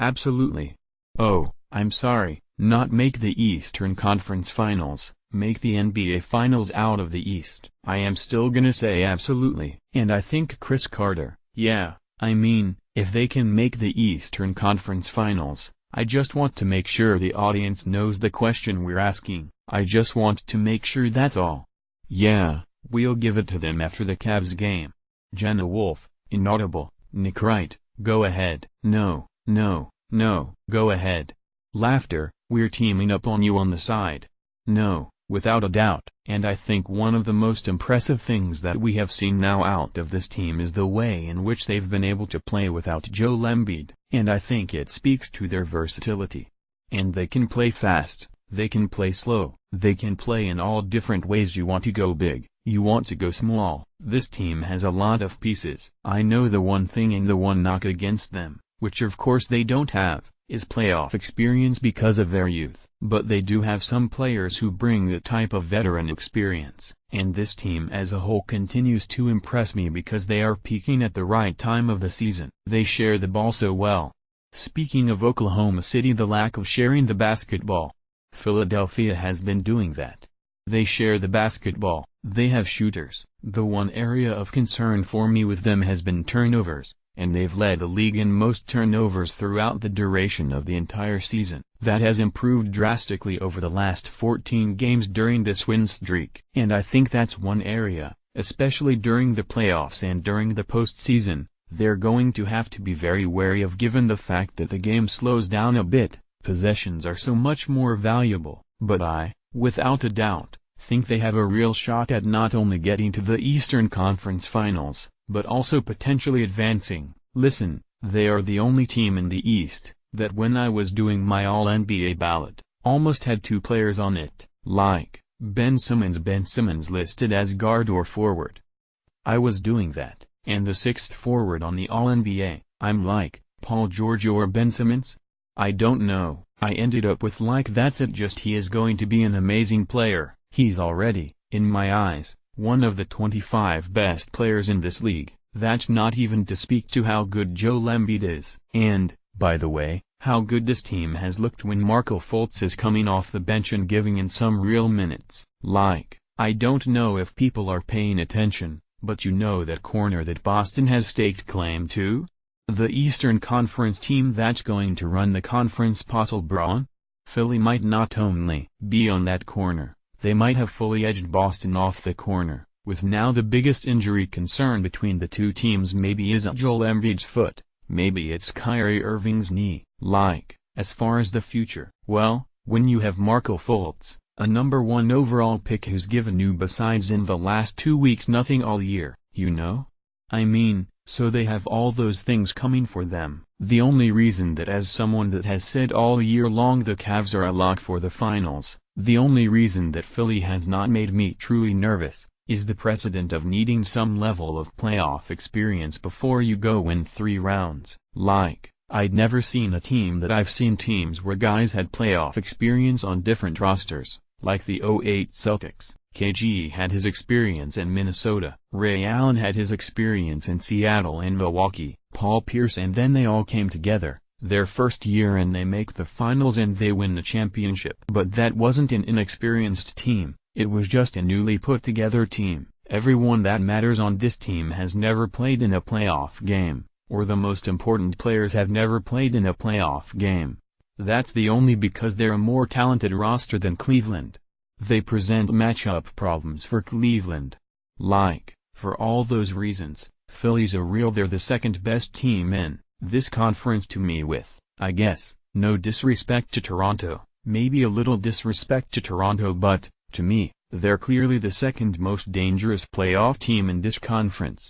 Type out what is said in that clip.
Absolutely. Oh, I'm sorry, not make the Eastern Conference Finals, make the NBA Finals out of the East. I am still gonna say absolutely. And I think Chris Carter, yeah, I mean, if they can make the Eastern Conference Finals, I just want to make sure the audience knows the question we're asking. I just want to make sure that's all. Yeah, we'll give it to them after the Cavs game. Jenna Wolf, inaudible. Nick Wright, go ahead. No, no, no. Go ahead. Laughter, we're teaming up on you on the side. No, without a doubt. And I think one of the most impressive things that we have seen now out of this team is the way in which they've been able to play without Joel Embiid. And I think it speaks to their versatility. And they can play fast, they can play slow, they can play in all different ways. You want to go big, you want to go small. This team has a lot of pieces. I know the one thing and the one knock against them, which of course they don't have, is playoff experience because of their youth. But they do have some players who bring that type of veteran experience. And this team as a whole continues to impress me because they are peaking at the right time of the season. They share the ball so well. Speaking of Oklahoma City, the lack of sharing the basketball. Philadelphia has been doing that. They share the basketball, they have shooters. The one area of concern for me with them has been turnovers, and they've led the league in most turnovers throughout the duration of the entire season. That has improved drastically over the last 14 games during this win streak. And I think that's one area, especially during the playoffs and during the postseason, they're going to have to be very wary of, given the fact that the game slows down a bit. Possessions are so much more valuable. But I, without a doubt, think they have a real shot at not only getting to the Eastern Conference Finals, but also potentially advancing. Listen, they are the only team in the East that when I was doing my All-NBA ballot, almost had two players on it, like Ben Simmons listed as guard or forward. I was doing that, and the sixth forward on the All-NBA, I'm like, Paul George or Ben Simmons? I don't know. I ended up with like that's it, just he is going to be an amazing player. He's already, in my eyes, one of the 25 best players in this league. That's not even to speak to how good Joel Embiid is. And, by the way, how good this team has looked when Markelle Fultz is coming off the bench and giving in some real minutes. Like, I don't know if people are paying attention, but you know that corner that Boston has staked claim to? The Eastern Conference team that's going to run the conference. LeBron? Philly might not only be on that corner, they might have fully edged Boston off the corner, with now the biggest injury concern between the two teams maybe isn't Joel Embiid's foot, maybe it's Kyrie Irving's knee. Like, as far as the future, well, when you have Markelle Fultz, a number 1 overall pick who's given you besides in the last 2 weeks nothing all year, you know? I mean, so they have all those things coming for them. The only reason that, as someone that has said all year long the Cavs are a lock for the finals, the only reason that Philly has not made me truly nervous, is the precedent of needing some level of playoff experience before you go win 3 rounds. Like, I'd never seen a team that I've seen teams where guys had playoff experience on different rosters, like the '08 Celtics. KG had his experience in Minnesota. Ray Allen had his experience in Seattle and Milwaukee. Paul Pierce, and then they all came together, their first year, and they make the finals and they win the championship. But that wasn't an inexperienced team, it was just a newly put together team. Everyone that matters on this team has never played in a playoff game, or the most important players have never played in a playoff game. That's the only because they're a more talented roster than Cleveland. They present matchup problems for Cleveland. Like, for all those reasons, Philly's they're the second best team in this conference to me, with, I guess, no disrespect to Toronto, maybe a little disrespect to Toronto, but, to me, they're clearly the second most dangerous playoff team in this conference.